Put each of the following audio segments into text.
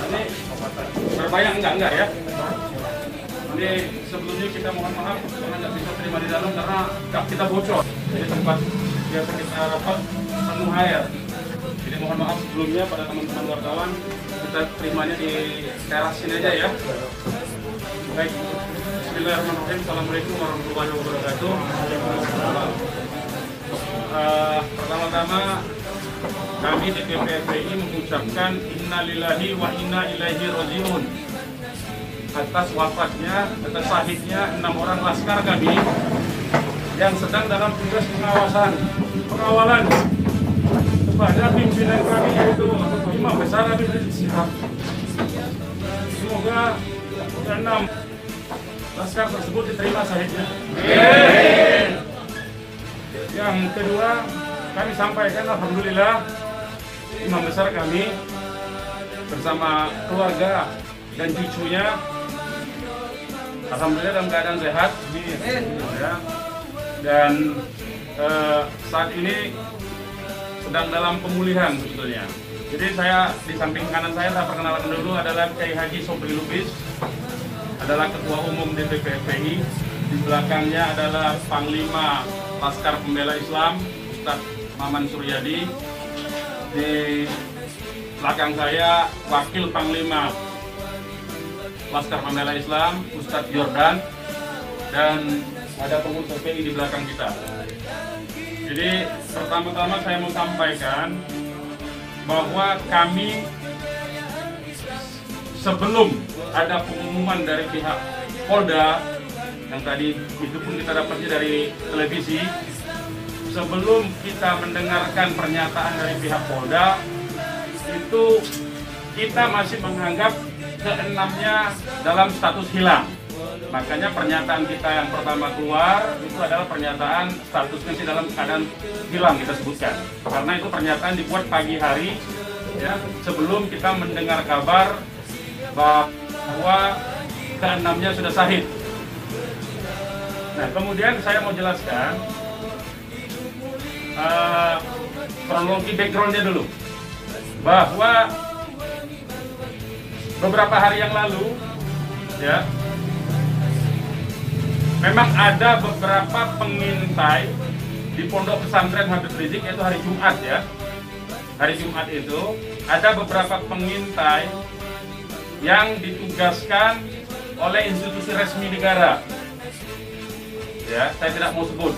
Ini berbayang enggak ya? Jadi sebelumnya kita mohon maaf karena nggak bisa terima di dalam karena kita bocor. Jadi tempat biasa kita rapat penuh air. Jadi mohon maaf sebelumnya pada teman-teman wartawan, kita terimanya di teras sini aja ya. Baik, Bismillahirrahmanirrahim. Assalamualaikum warahmatullahi wabarakatuh. Pertama-tama kami DPP FPI mengucapkan innalillahi wa inna ilaihi rajiun atas wafatnya, atas syahidnya 6 orang laskar kami yang sedang dalam tugas pengawalan kepada pimpinan kami yaitu Imam Besar Habib Rizik Syihab. Semoga 6 laskar tersebut diterima syahidnya. Yang kedua, kami sampaikan alhamdulillah Imam Besar kami bersama keluarga dan cucunya alhamdulillah dalam keadaan sehat ya. Dan saat ini sedang dalam pemulihan sebetulnya. Jadi saya di samping kanan saya perkenalkan dulu adalah Kiai Haji Sobri Lubis, adalah Ketua Umum DPP FPI. Di belakangnya adalah Panglima Laskar Pembela Islam Ustadz Maman Suryadi. Di belakang saya Wakil Panglima Laskar Pembela Islam Ustadz Jordan, dan ada pengurus FPI di belakang kita. Jadi pertama-tama saya mau sampaikan bahwa kami sebelum ada pengumuman dari pihak Polda, yang tadi itu pun kita dapatnya dari televisi, sebelum kita mendengarkan pernyataan dari pihak Polda, itu kita masih menganggap keenamnya dalam status hilang. Makanya pernyataan kita yang pertama keluar itu adalah pernyataan statusnya sih dalam keadaan hilang kita sebutkan. Karena itu pernyataan dibuat pagi hari ya, sebelum kita mendengar kabar bahwa keenamnya sudah syahid. Nah, kemudian saya mau jelaskan kronologi backgroundnya dulu, bahwa beberapa hari yang lalu ya, memang ada beberapa pengintai di Pondok Pesantren Habib Rizik, yaitu hari Jumat ya. Hari Jumat itu ada beberapa pengintai yang ditugaskan oleh institusi resmi negara. Ya, saya tidak mau sebut.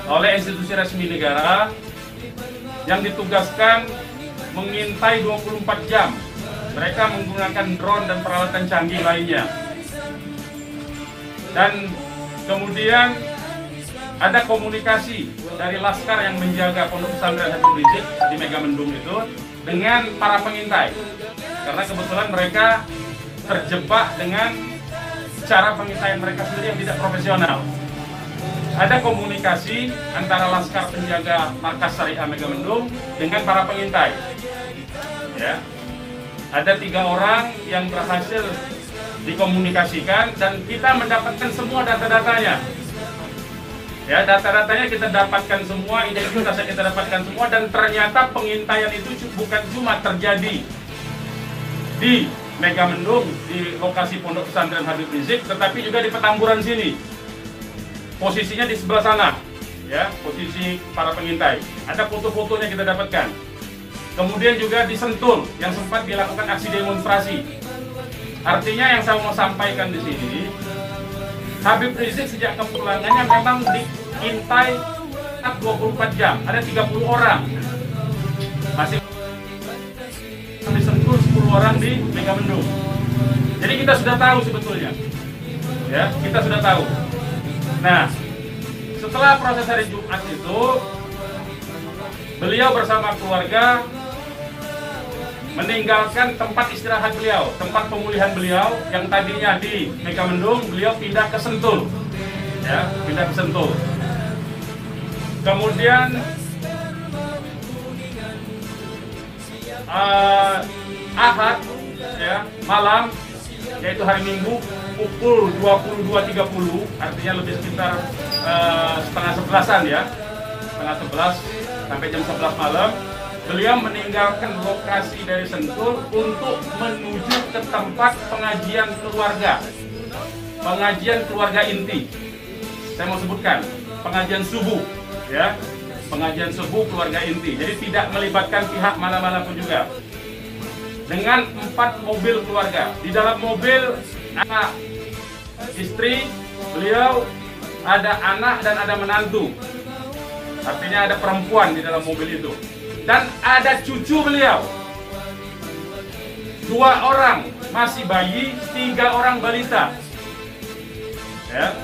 Oleh institusi resmi negara yang ditugaskan mengintai 24 jam. Mereka menggunakan drone dan peralatan canggih lainnya. Dan kemudian ada komunikasi dari laskar yang menjaga Pondok Pesantren Habib Rizik di Megamendung itu dengan para pengintai. Karena kebetulan mereka terjebak dengan cara pengintaian mereka sendiri yang tidak profesional. Ada komunikasi antara laskar penjaga markas Syariah Megamendung dengan para pengintai. Ya. Ada 3 orang yang berhasil dikomunikasikan dan kita mendapatkan semua data-datanya. Ya, data-datanya kita dapatkan semua, identitasnya kita dapatkan semua, dan ternyata pengintaian itu bukan cuma terjadi di Megamendung, di lokasi Pondok Pesantren Habib Rizik, tetapi juga di Petamburan sini. Posisinya di sebelah sana, ya, posisi para pengintai. Ada foto-fotonya kita dapatkan. Kemudian juga di Sentul yang sempat dilakukan aksi demonstrasi. Artinya yang saya mau sampaikan di sini, Habib Rizik sejak kepulangannya memang diintai 24 jam. Ada 30 orang. Masih di Sentul, 10 orang di Megamendung. Jadi kita sudah tahu sebetulnya. Ya, kita sudah tahu. Nah, setelah proses hari Jumat itu, beliau bersama keluarga meninggalkan tempat istirahat beliau, tempat pemulihan beliau yang tadinya di Megamendung, beliau pindah ke Sentul, ya, pindah ke Sentul. Kemudian Ahad, ya, malam, yaitu hari Minggu pukul 22.30, artinya lebih sekitar setengah 11-an ya, setengah 11 sampai jam 11 malam, beliau meninggalkan lokasi dari Sentul untuk menuju ke tempat pengajian keluarga. Pengajian keluarga inti. Saya mau sebutkan, pengajian subuh, ya. Pengajian subuh keluarga inti. Jadi tidak melibatkan pihak mana-mana pun juga. Dengan 4 mobil keluarga. Di dalam mobil ada istri, beliau, ada anak dan ada menantu. Artinya ada perempuan di dalam mobil itu. Dan ada cucu beliau. 2 orang masih bayi, 3 orang balita. Ya.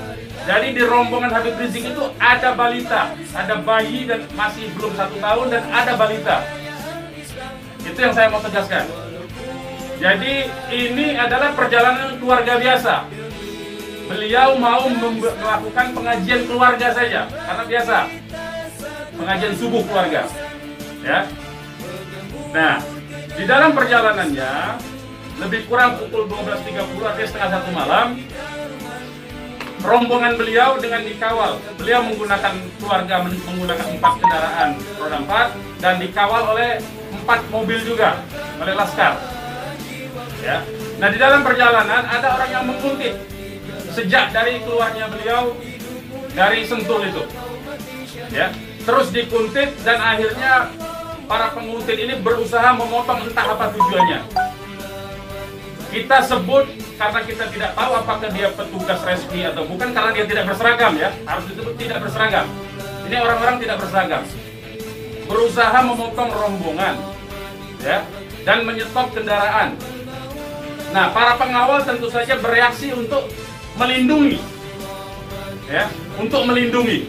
Jadi di rombongan Habib Rizik itu ada balita, ada bayi dan masih belum 1 tahun dan ada balita. Itu yang saya mau tegaskan. Jadi ini adalah perjalanan keluarga biasa. Beliau mau melakukan pengajian keluarga saja, karena biasa pengajian subuh keluarga. Ya. Nah, di dalam perjalanannya lebih kurang pukul 12.30 atau setengah 1 malam, rombongan beliau dengan dikawal. Beliau menggunakan keluarga menggunakan 4 kendaraan roda 4 dan dikawal oleh 4 mobil juga oleh laskar. Ya. Nah, di dalam perjalanan ada orang yang menguntit sejak dari keluarnya beliau dari Sentul itu. Ya. Terus dikuntit dan akhirnya para penguntit ini berusaha memotong, entah apa tujuannya. Kita sebut karena kita tidak tahu apakah dia petugas resmi atau bukan, karena dia tidak berseragam, ya. Harus disebut tidak berseragam. Ini orang-orang tidak berseragam. Berusaha memotong rombongan, ya, dan menyetop kendaraan. Nah, para pengawal tentu saja bereaksi untuk melindungi, ya, untuk melindungi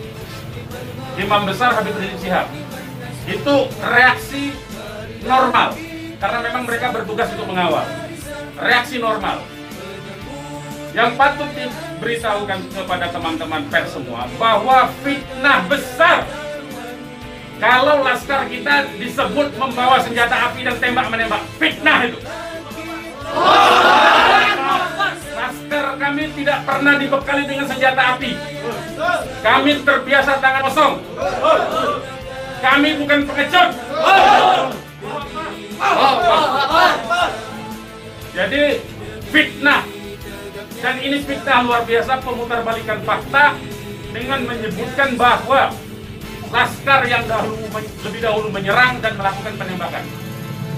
Imam Besar Habib Rizik Syihab. Itu reaksi normal, karena memang mereka bertugas untuk mengawal. Reaksi normal. Yang patut diberitahukan kepada teman-teman pers semua bahwa fitnah besar kalau laskar kita disebut membawa senjata api dan tembak-menembak. Fitnah itu. Laskar kami tidak pernah dibekali dengan senjata api. Kami terbiasa tangan kosong. Kami bukan pengecut. Jadi fitnah, dan ini fitnah luar biasa, pemutarbalikan fakta dengan menyebutkan bahwa laskar yang lebih dahulu menyerang dan melakukan penembakan.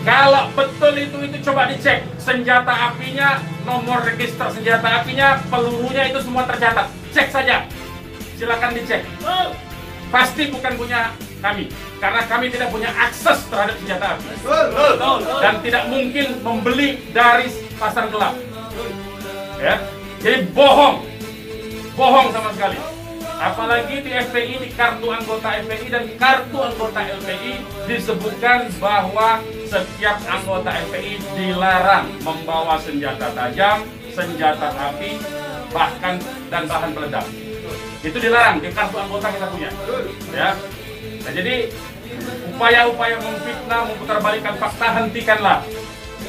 Kalau betul itu coba dicek senjata apinya, nomor register senjata apinya, pelurunya itu semua tercatat. Cek saja, silakan dicek. Pasti bukan punya kami, karena kami tidak punya akses terhadap senjata api dan tidak mungkin membeli dari pasar gelap. Ya, jadi bohong sama sekali. Apalagi di FPI, di kartu anggota FPI dan kartu anggota LPI disebutkan bahwa setiap anggota FPI dilarang membawa senjata tajam, senjata api, bahkan dan bahan peledak. Itu dilarang di kartu anggota kita punya. Ya. Nah, jadi upaya-upaya memfitnah, memutarbalikkan fakta hentikanlah.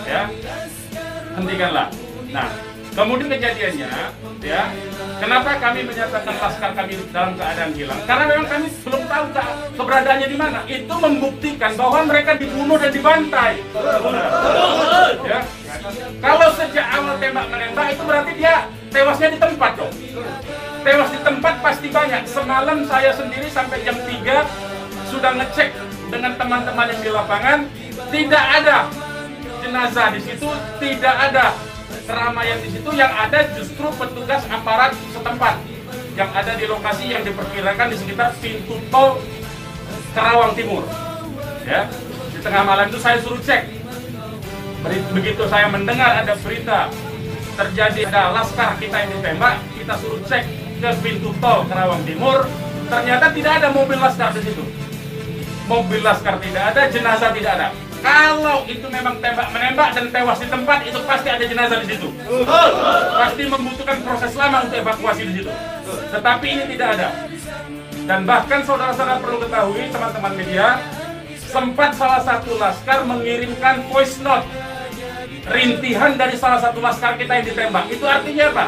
Ya. Hentikanlah. Nah, kemudian kejadiannya, ya, kenapa kami menyatakan laskar kami dalam keadaan hilang? Karena memang kami belum tahu keberadaannya di mana. Itu membuktikan bahwa mereka dibunuh dan dibantai. Ya. Kalau sejak awal tembak menembak itu berarti dia tewasnya di tempat dong. Tewas di tempat pasti banyak. Semalam saya sendiri sampai jam 3 sudah ngecek dengan teman-teman yang di lapangan, tidak ada jenazah di situ, tidak ada keramaian di situ. Yang ada justru petugas aparat setempat yang ada di lokasi yang diperkirakan di sekitar pintu tol Karawang Timur. Ya, di tengah malam itu saya suruh cek. Begitu saya mendengar ada berita terjadi ada laskar kita yang ditembak, kita suruh cek ke pintu tol Karawang Timur. Ternyata tidak ada mobil laskar di situ. Mobil laskar tidak ada, jenazah tidak ada. Kalau itu memang tembak-menembak dan tewas di tempat, itu pasti ada jenazah di situ. Pasti membutuhkan proses lama untuk evakuasi di situ. Tetapi ini tidak ada. Dan bahkan saudara-saudara perlu ketahui, teman-teman media, sempat salah satu laskar mengirimkan voice note rintihan dari salah satu laskar kita yang ditembak. Itu artinya apa?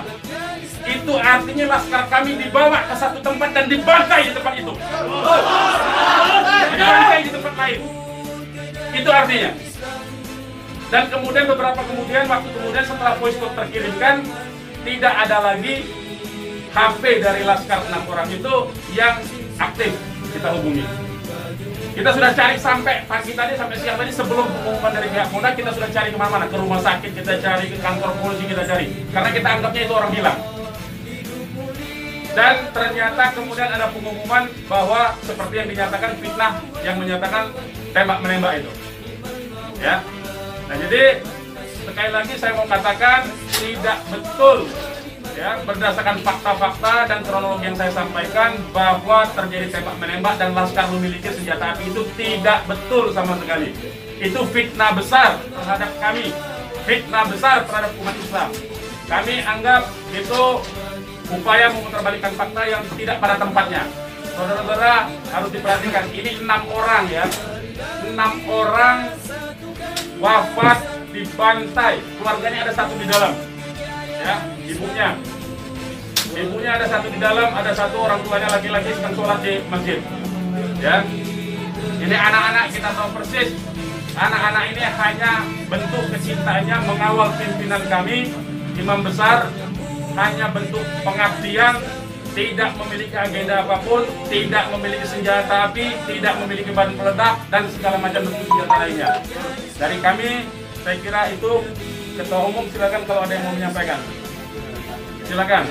Itu artinya laskar kami dibawa ke satu tempat dan dibantai di tempat itu. Dibantai di tempat lain. Itu artinya. Dan kemudian beberapa waktu kemudian setelah voice note terkirimkan, tidak ada lagi HP dari Laskar 6 orang itu yang aktif kita hubungi. Kita sudah cari sampai pagi tadi, sampai siang tadi sebelum pengumuman dari pihak Polda, kita sudah cari kemana-mana, ke rumah sakit kita cari, ke kantor polisi kita cari, karena kita anggapnya itu orang hilang. Dan ternyata kemudian ada pengumuman bahwa seperti yang dinyatakan fitnah, yang menyatakan tembak menembak itu. Ya, nah jadi sekali lagi saya mau katakan tidak betul. Ya, berdasarkan fakta-fakta dan kronologi yang saya sampaikan bahwa terjadi tembak menembak dan Laskar memiliki senjata api itu tidak betul sama sekali. Itu fitnah besar terhadap kami, fitnah besar terhadap umat Islam. Kami anggap itu upaya memutarbalikkan fakta yang tidak pada tempatnya. Saudara-saudara harus diperhatikan, ini 6 orang ya, 6 orang wafat dibantai, keluarganya ada 1 di dalam. Ya, ibunya ada 1 di dalam, ada 1 orang tuanya laki-laki sedang sholat di masjid. Ya, ini anak-anak kita tahu persis, anak-anak ini hanya bentuk kecintaannya mengawal pimpinan kami, imam besar, hanya bentuk pengabdian, tidak memiliki agenda apapun, tidak memiliki senjata api, tidak memiliki bahan peledak dan segala macam bentuk senjata lainnya. Dari kami, saya kira itu. Ketua Umum silakan kalau ada yang mau menyampaikan. Silakan.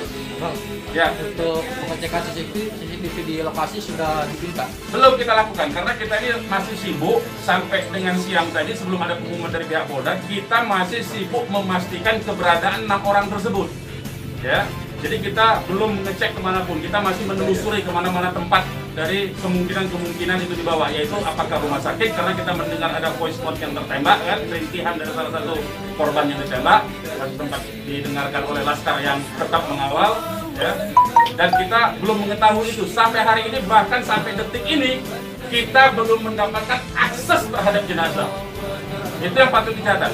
Ya. Untuk pengecekan CCTV di lokasi sudah diminta? Belum kita lakukan karena kita ini masih sibuk sampai dengan siang tadi sebelum ada pengumuman dari pihak Polda, kita masih sibuk memastikan keberadaan 6 orang tersebut. Ya. Jadi kita belum ngecek kemanapun, kita masih menelusuri kemana-mana tempat dari kemungkinan itu dibawa, yaitu apakah rumah sakit, karena kita mendengar ada voice note yang tertembak, kan, rintihan dari salah satu korban yang ditembak, tempat didengarkan oleh Laskar yang tetap mengawal, ya. Dan kita belum mengetahui itu, sampai hari ini, bahkan sampai detik ini, kita belum mendapatkan akses terhadap jenazah. Itu yang patut dicatat.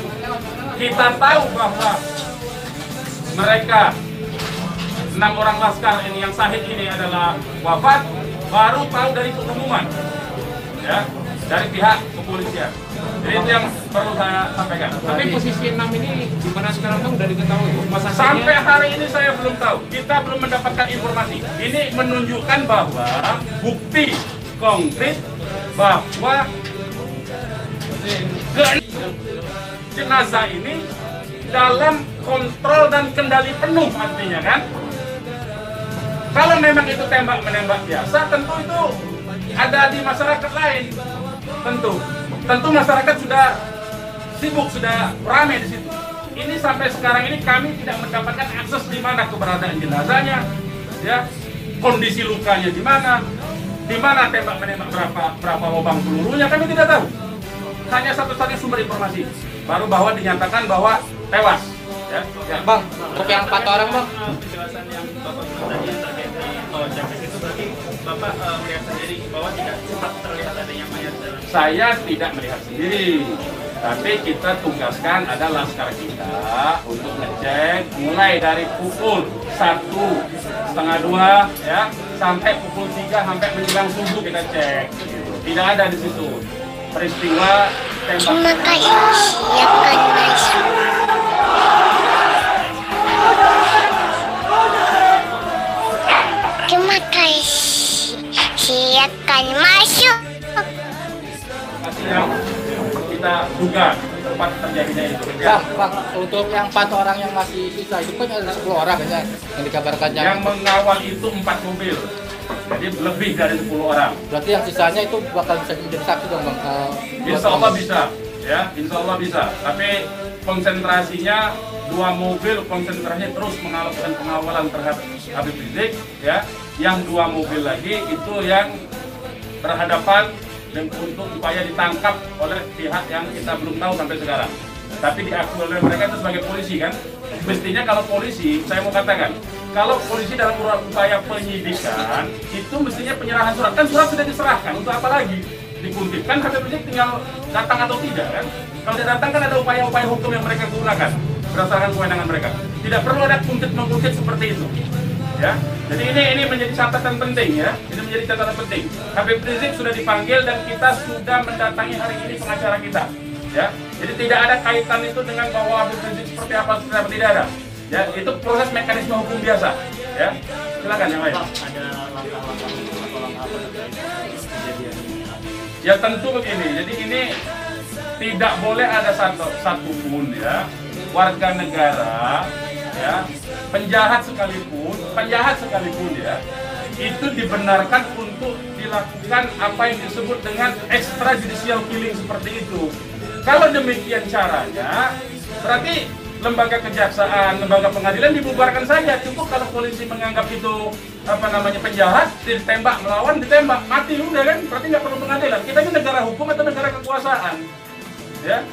Kita tahu bahwa mereka 6 orang Laskar ini yang syahid ini adalah wafat, baru tahu dari pengumuman, ya, dari pihak kepolisian. Jadi itu yang perlu saya sampaikan. Tapi posisi 6 ini di mana sekarang Bang, udah diketahui? Sampai hari ini saya belum tahu. Kita belum mendapatkan informasi. Ini menunjukkan bahwa bukti konkret bahwa jenazah ini dalam kontrol dan kendali penuh, artinya kan. Kalau memang itu tembak menembak biasa, tentu itu ada di masyarakat lain. Tentu masyarakat sudah sibuk, sudah ramai di situ. Ini sampai sekarang ini kami tidak mendapatkan akses di mana keberadaan jenazahnya, ya, kondisi lukanya di mana tembak menembak, berapa lubang pelurunya, kami tidak tahu. Hanya satu-satunya sumber informasi baru bahwa dinyatakan bahwa tewas. Ya. Bang, untuk yang 4 orang Bang. Penjelasan yang Bapak tadi terkait di Jakarta itu berarti Bapak melihat sendiri bahwa tidak sempat terlihat adanya mayat dalam. Saya tidak melihat sendiri, tapi kita tugaskan ada Laskar kita untuk ngecek mulai dari pukul 1:30 ya sampai pukul 3 sampai menjelang subuh kita cek. Tidak ada di situ peristiwa tembak. Terima kasih, siapkan masuk. Terima kasih, siapkan masuk. Yang kita duga tempat terjadinya itu. Bang, untuk yang 4 orang yang masih sisa itu kan ada 10 orang kan yang dikabarkan yang mengawal itu 4 mobil. Jadi lebih dari 10 orang. Berarti yang sisanya itu bakal bisa menjadi saksi dong Bang? Insya Allah bisa, ya, insya Allah bisa. Tapi konsentrasinya 2 mobil, konsentrasinya terus melakukan pengawalan terhadap Habib Rizik, ya. Yang 2 mobil lagi itu yang berhadapan dan untuk upaya ditangkap oleh pihak yang kita belum tahu sampai sekarang. Tapi diakui oleh mereka itu sebagai polisi kan. Mestinya kalau polisi, saya mau katakan, kalau polisi dalam upaya penyidikan itu mestinya penyerahan surat, kan surat sudah diserahkan, untuk apa lagi dikuntit? Kan Habib Rizik tinggal datang atau tidak kan? Kalau dia datang kan ada upaya-upaya hukum yang mereka gunakan berdasarkan kewenangan mereka. Tidak perlu ada kuntit-mengkuntit seperti itu, ya. Jadi ini menjadi catatan penting ya. Ini menjadi catatan penting. Habib Rizik sudah dipanggil dan kita sudah mendatangi hari ini pengacara kita. Ya. Jadi tidak ada kaitan itu dengan bahwa Habib Rizik seperti apa, tidak ada. Ya, itu proses mekanisme hukum biasa. Ya. Silakan yang lain. Ada langkah-langkah atau langkah apa terkait kejadian ini? Ya tentu begini. Jadi ini tidak boleh ada satu pun ya warga negara ya penjahat sekalipun ya itu dibenarkan untuk dilakukan apa yang disebut dengan extrajudicial killing seperti itu. Kalau demikian caranya berarti lembaga kejaksaan, lembaga pengadilan dibubarkan saja. Cukup kalau polisi menganggap itu penjahat, ditembak, melawan, ditembak, mati udah kan, berarti nggak perlu pengadilan. Kita ini negara hukum atau negara kekuasaan, ya.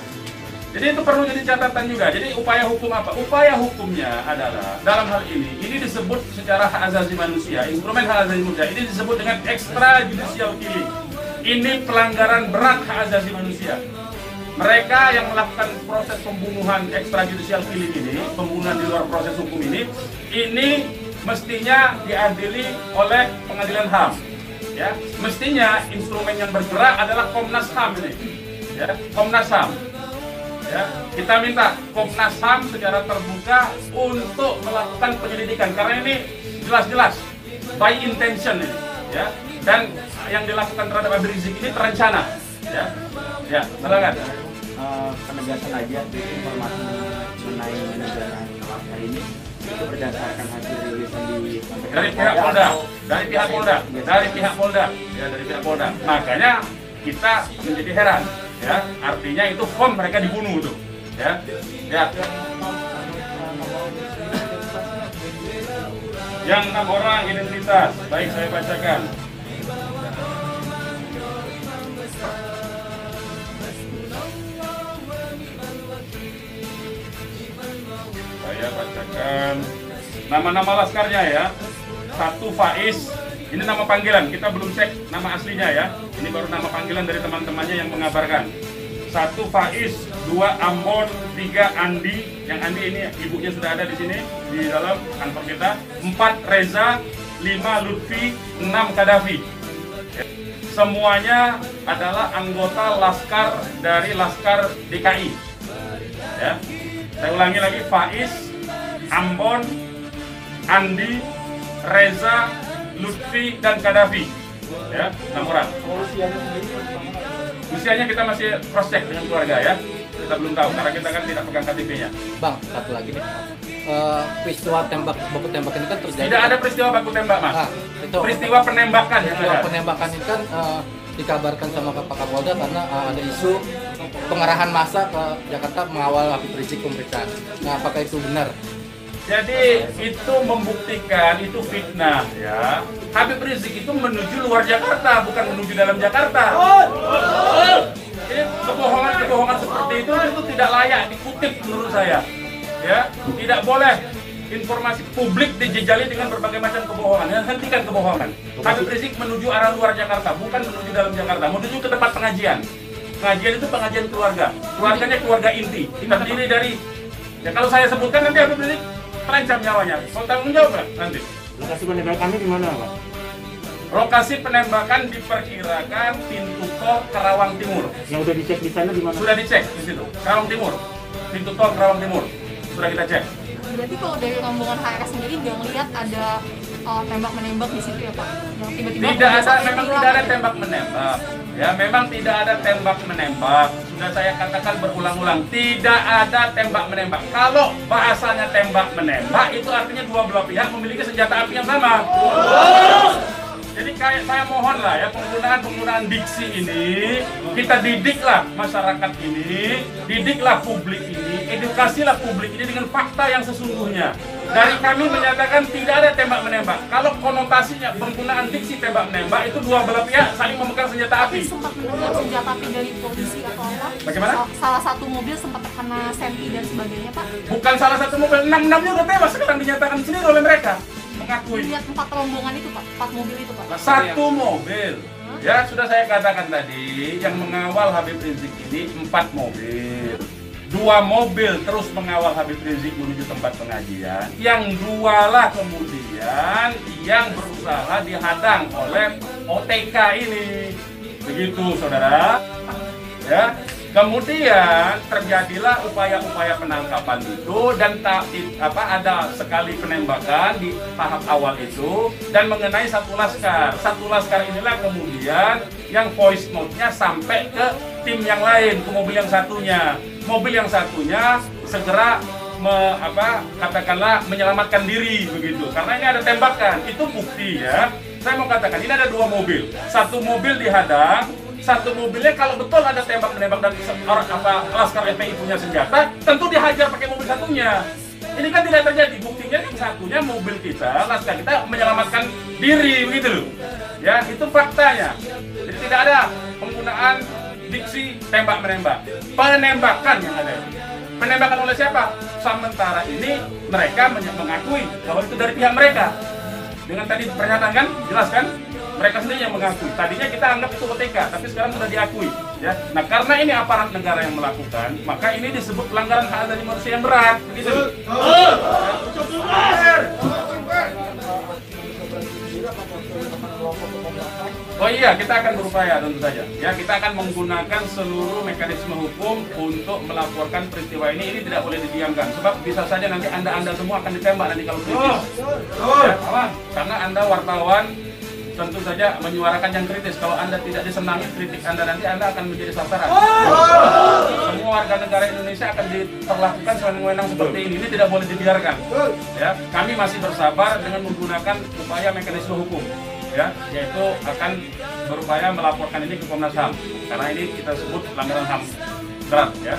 Jadi itu perlu jadi catatan juga. Jadi upaya hukum apa? Upaya hukumnya adalah dalam hal ini disebut secara hak asasi manusia, instrumen hak asasi manusia. Ini disebut dengan extrajudicial killing. Ini pelanggaran berat hak asasi manusia. Mereka yang melakukan proses pembunuhan extrajudicial killing ini, pembunuhan di luar proses hukum ini mestinya diadili oleh pengadilan HAM. Ya, mestinya instrumen yang bergerak adalah Komnas HAM ini. Ya, Komnas HAM. Ya, kita minta Komnas HAM secara terbuka untuk melakukan penyelidikan karena ini jelas-jelas by intention ini, ya. Dan yang dilakukan terhadap Habib Rizik ini terencana. Ya, ya, silakan. Penegasan aja informasi mengenai manajemen hari ini itu berdasarkan hasil rilisan dari pihak Polda. Makanya kita menjadi heran, ya. Artinya itu form mereka dibunuh tuh, ya. Ya. Yang 6 orang identitas, baik saya bacakan. Saya bacakan nama-nama laskarnya ya. 1 Faiz, ini nama panggilan, kita belum cek nama aslinya ya. Ini baru nama panggilan dari teman-temannya yang mengabarkan. 1 Faiz, 2 Ambon, 3 Andi, yang Andi ini ibunya sudah ada di sini di dalam kantor kita. 4 Reza, 5 Lutfi, 6 Kadafi. Semuanya adalah anggota laskar dari Laskar DKI. Ya. Saya ulangi lagi, Faiz, Ambon, Andi, Reza, Lutfi, dan Kadafi. Ya, 6 orang. Usianya kita masih cross check dengan keluarga ya. Kita belum tahu karena kita kan tidak pegang KTP-nya. Bang, satu lagi nih. Peristiwa baku tembak ini kan terjadi. Tidak ada peristiwa baku tembak, Mas. Itu peristiwa penembakan yang peristiwa ada. penembakan ini kan dikabarkan sama Pak Kapolda karena ada isu pengerahan massa ke Jakarta mengawal Habib Rizik pemeriksaan. Nah, apakah itu benar? Jadi itu membuktikan itu fitnah ya. Habib Rizik itu menuju luar Jakarta, bukan menuju dalam Jakarta. Jadi kebohongan seperti itu tidak layak dikutip menurut saya. Ya, tidak boleh informasi publik dijejali dengan berbagai macam kebohongan. Hentikan kebohongan. Habib Rizik menuju arah luar Jakarta, bukan menuju dalam Jakarta. Menuju ke tempat pengajian. Pengajian itu pengajian keluarga. Keluarganya keluarga inti. Terdiri dari, ya kalau saya sebutkan nanti Habib Rizik terancam nyawanya. Mau tanggung jawab nggak nanti? lokasi penembakannya di mana, Pak? Lokasi penembakan diperkirakan pintu tol Kerawang Timur. Yang udah dicek di sana di mana? Sudah dicek di situ. Kerawang Timur. Pintu tol Kerawang Timur. Sudah kita cek. Berarti kalau dari rombongan HRS sendiri nggak ngelihat ada tembak-menembak di situ ya Pak? Yang tiba-tiba Tidak ada, memang tidak ada tembak menembak. Ya, memang tidak ada tembak menembak. Sudah saya katakan berulang-ulang, tidak ada tembak menembak. Kalau bahasanya tembak menembak, itu artinya dua belah pihak memiliki senjata api yang sama. Jadi kayak saya mohon lah ya, penggunaan diksi ini kita didiklah masyarakat ini, didiklah publik ini, edukasilah publik ini dengan fakta yang sesungguhnya. Dari kami menyatakan tidak ada tembak menembak. Kalau konotasinya penggunaan diksi tembak menembak itu dua belah pihak saling memegang senjata api. sempat mendengar senjata api dari polisi atau apa? Bagaimana? Salah satu mobil sempat terkena senti dan sebagainya Pak. Bukan salah satu mobil, 6-6-nya udah tewas sekarang dinyatakan sendiri oleh mereka. Mengakui. Lihat 4 rombongan itu Pak, 4 mobil itu Pak. Satu mobil. Ya, sudah saya katakan tadi, yang mengawal Habib Rizik ini 4 mobil. 2 mobil terus mengawal Habib Rizik menuju tempat pengajian. Yang 2 lah kemudian kemudian yang berusaha dihadang oleh OTK ini. Begitu, saudara. Ya. Kemudian terjadilah upaya-upaya penangkapan itu dan ada sekali penembakan di tahap awal itu dan mengenai satu laskar. Satu laskar inilah kemudian yang voice note-nya sampai ke tim yang lain, ke mobil yang satunya. Mobil yang satunya segera katakanlah menyelamatkan diri begitu. Karena ini ada tembakan, itu bukti ya. Saya mau katakan ini ada 2 mobil. Satu mobil dihadang, satu mobilnya kalau betul ada tembak-menembak dan laskar FPI punya senjata, tentu dihajar pakai mobil satunya. Ini kan tidak terjadi. Buktinya yang satunya mobil kita, laskar kita menyelamatkan diri begitu loh. Ya, itu faktanya. Jadi tidak ada penggunaan diksi tembak-menembak. Penembakan yang ada. Penembakan oleh siapa? Sementara ini mereka mengakui bahwa itu dari pihak mereka. Dengan tadi pernyataan kan, jelas kan? Mereka sendiri yang mengakui. Tadinya kita anggap itu OTK, tapi sekarang sudah diakui. Ya. Nah, karena ini aparat negara yang melakukan, maka ini disebut pelanggaran hak asasi manusia yang berat. Begitu. Oh iya, kita akan berupaya tentu saja. Ya, kita akan menggunakan seluruh mekanisme hukum untuk melaporkan peristiwa ini. Ini tidak boleh didiamkan, sebab bisa saja nanti anda semua akan ditembak nanti kalau kritis. Ya, karena anda wartawan tentu saja menyuarakan yang kritis. Kalau anda tidak disenangi kritik anda, nanti anda akan menjadi sasaran. Semua warga negara Indonesia akan diperlakukan sewenang-wenang seperti ini. Ini tidak boleh dibiarkan. Ya, kami masih bersabar dengan menggunakan upaya mekanisme hukum. Ya, yaitu akan berupaya melaporkan ini ke Komnas HAM karena ini kita sebut pelanggaran HAM berat. Ya.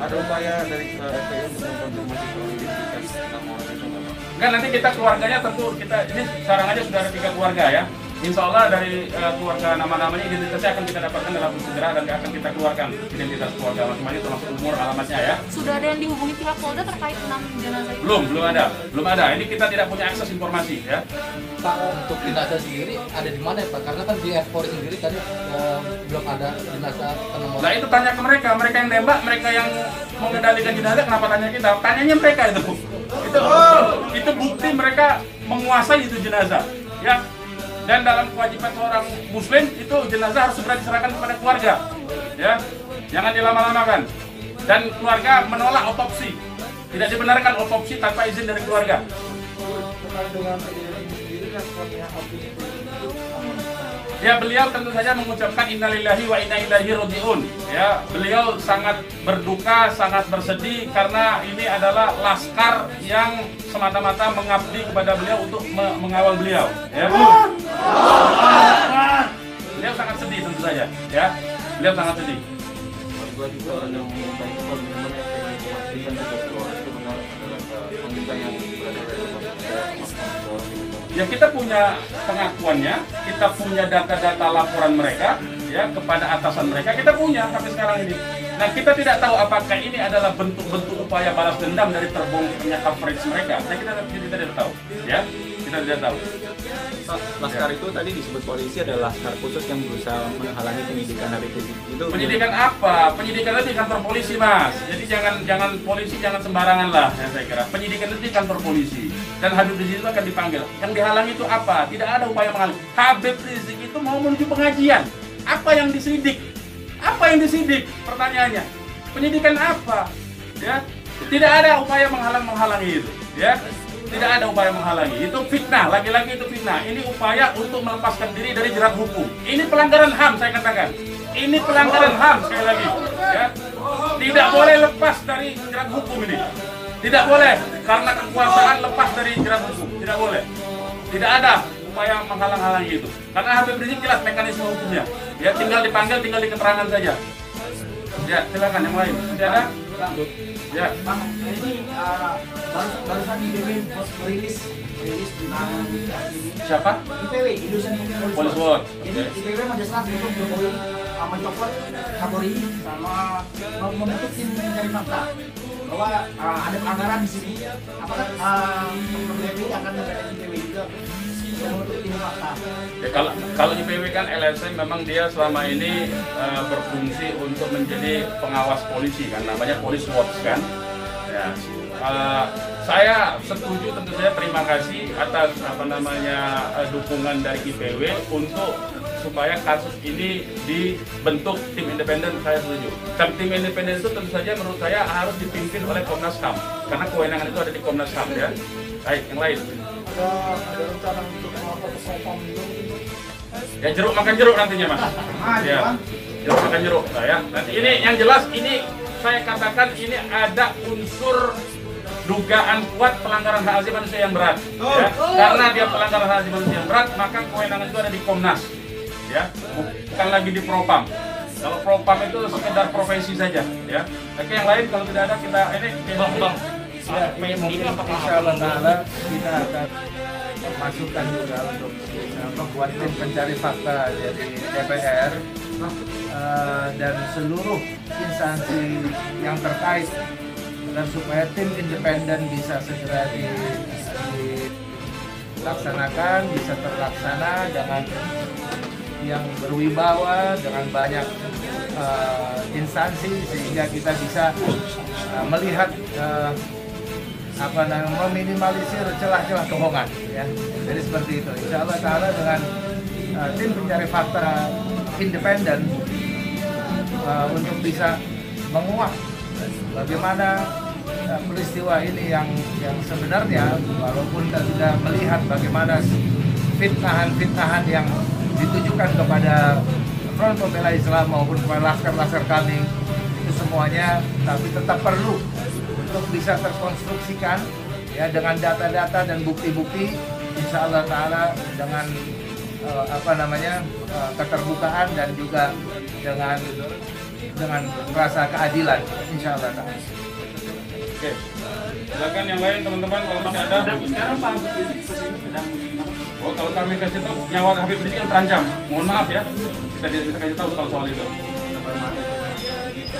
Ada upaya dari FPI untuk mengkonfirmasi soal identitas nama orang itu nggak? Kan nanti kita keluarganya tentu kita ini sekarang aja sudah ada 3 keluarga ya. Insya Allah dari keluarga nama-namanya identitasnya akan kita dapatkan dalam segera dan akan kita keluarkan identitas keluarga masing-masing termasuk umur alamatnya ya. Sudah ada yang dihubungi pihak Polda terkait 6 jenazah itu? Belum ada. Ini kita tidak punya akses informasi ya. Pak, untuk jenazah sendiri ada di mana ya Pak? Karena kan di Polri sendiri tadi belum ada jenazah penemuan. Nah itu tanya ke mereka yang nembak, mereka yang mengendalikan jenazah, kenapa tanya kita? Tanyanya mereka itu bukti mereka menguasai itu jenazah ya. Dan dalam kewajiban seorang muslim itu jenazah harus segera diserahkan kepada keluarga ya, jangan dilama-lamakan. Dan keluarga menolak otopsi, tidak dibenarkan otopsi tanpa izin dari keluarga. Ya, beliau tentu saja mengucapkan innalillahi wa inna ilaihi rajiun. Ya, beliau sangat berduka, sangat bersedih karena ini adalah laskar yang semata-mata mengabdi kepada beliau untuk mengawal beliau. Ya. Beliau sangat sedih tentu saja. Ya, beliau sangat sedih. Gua juga ada mengintai kalau bagaimana FPI memastikan juga keluar itu benar adalah pengintai yang berada di Ya, kita punya pengakuannya, kita punya data-data laporan mereka ya kepada atasan mereka, kita punya sampai sekarang ini. Nah, kita tidak tahu apakah ini adalah bentuk-bentuk upaya balas dendam dari terbongkarnya coverage mereka. Nah, kita tidak tahu, ya, kita tidak tahu. Laskar itu tadi disebut polisi adalah laskar khusus yang berusaha menghalangi penyidikan Habib Rizik. Itu penyidikan apa? Penyidikan itu di kantor polisi, Mas. Jadi jangan polisi jangan sembarangan lah, ya, saya kira. Penyidikan itu di kantor polisi dan Habib Rizik itu akan dipanggil. Yang dihalangi itu apa? Tidak ada upaya menghalangi. Habib Rizik itu mau menuju pengajian. Apa yang disidik? Apa yang disidik? Pertanyaannya. Penyidikan apa? Ya, tidak ada upaya menghalangi itu. Ya. Tidak ada upaya menghalangi, itu fitnah, lagi-lagi itu fitnah. Ini upaya untuk melepaskan diri dari jerat hukum. Ini pelanggaran HAM, saya katakan. Ini pelanggaran HAM, sekali lagi. Ya. Tidak boleh lepas dari jerat hukum ini. Tidak boleh, karena kekuasaan lepas dari jerat hukum. Tidak boleh. Tidak ada upaya menghalang-halangi itu. Karena Habib Rizik jelas mekanisme hukumnya. Ya, tinggal dipanggil, tinggal diketerangan saja. Ya, silakan yang lain. Masih ada? Ya. Bang, ini barusan IPW rilis di Siapa? IPW, Indonesian Police Watch. Jadi IPW mendesak untuk Jokowi mencopot Kapolri sama membentuk tim mencari fakta bahwa ada pelanggaran di sini. Apakah IPW akan menggandeng IPW juga membentuk tim fakta? Ya, kalau IPW kan LSM memang dia selama ini berfungsi untuk menjadi pengawas polisi kan, namanya Police Watch kan. Ya, Saya setuju, tentu saja terima kasih atas dukungan dari IPW untuk supaya kasus ini dibentuk tim independen. Saya setuju. Tim independen itu tentu saja menurut saya harus dipimpin oleh Komnas HAM karena kewenangan itu ada di Komnas HAM ya. Baik, yang lain. Ada rencana untuk melapor ke Propam itu? Ya jeruk makan jeruk nantinya Mas. Ya. Jeruk makan jeruk. Ya. Nanti ini yang jelas ini saya katakan ini ada unsur dugaan kuat pelanggaran hak asasi manusia yang berat. Ya. Karena dia pelanggaran hak asasi manusia yang berat, maka kewenangan itu ada di Komnas. Ya, bukan lagi di Propam. Kalau Propam itu sekedar profesi saja. Ya. Oke, yang lain kalau tidak ada kita ini bang. Ya, ini mungkin insya Allah Ta'ala kita akan masukkan juga untuk membuat tim pencari fakta dari DPR dan seluruh instansi yang terkait dan supaya tim independen bisa segera dilaksanakan, bisa terlaksana dengan yang berwibawa, dengan banyak instansi sehingga kita bisa melihat meminimalisir celah-celah kebohongan ya. Jadi seperti itu. Insya Allah Ta'ala dengan tim pencari fakta independen untuk bisa menguak bagaimana peristiwa ini yang sebenarnya, walaupun kita sudah melihat bagaimana fitnahan yang ditujukan kepada Front Pembela Islam maupun kepada laskar-laskar kami itu semuanya, tapi tetap perlu untuk bisa terkonstruksikan ya dengan data-data dan bukti-bukti. Insya Allah Ta'ala dengan keterbukaan dan juga dengan rasa keadilan, Insya Allah Ta'ala. Oke, silakan yang lain teman-teman kalau masih ada. Sekarang Pak Habib Rizik sedang Oh, kalau kami kasih tahu nyawa Habib Rizik kan terancam. Mohon maaf ya, kita bisa kasih tahu soal itu.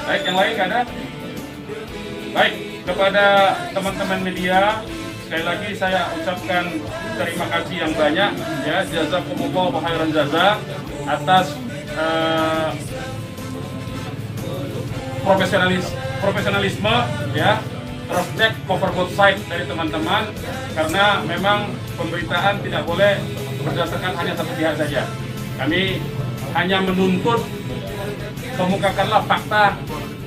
Baik, yang lain nggak ada? Baik, kepada teman-teman media sekali lagi saya ucapkan terima kasih yang banyak ya, jazakumullah wa khairan jaza atas profesionalisme ya, respect cover both side dari teman-teman, karena memang pemberitaan tidak boleh berdasarkan hanya satu pihak saja. Kami hanya menuntut kemukakanlah fakta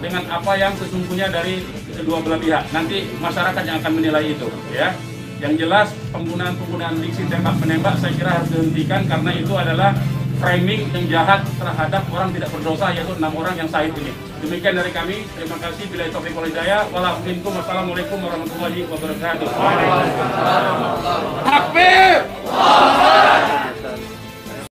dengan apa yang sesungguhnya dari kedua belah pihak. Nanti masyarakat yang akan menilai itu ya. Yang jelas penggunaan diksi tembak menembak saya kira harus dihentikan, karena itu adalah framing yang jahat terhadap orang tidak berdosa, yaitu 6 orang yang syahid ini. Demikian dari kami. Terima kasih. Billahi taufiq wal hidayah. Wassalamualaikum warahmatullahi wabarakatuh. Habib!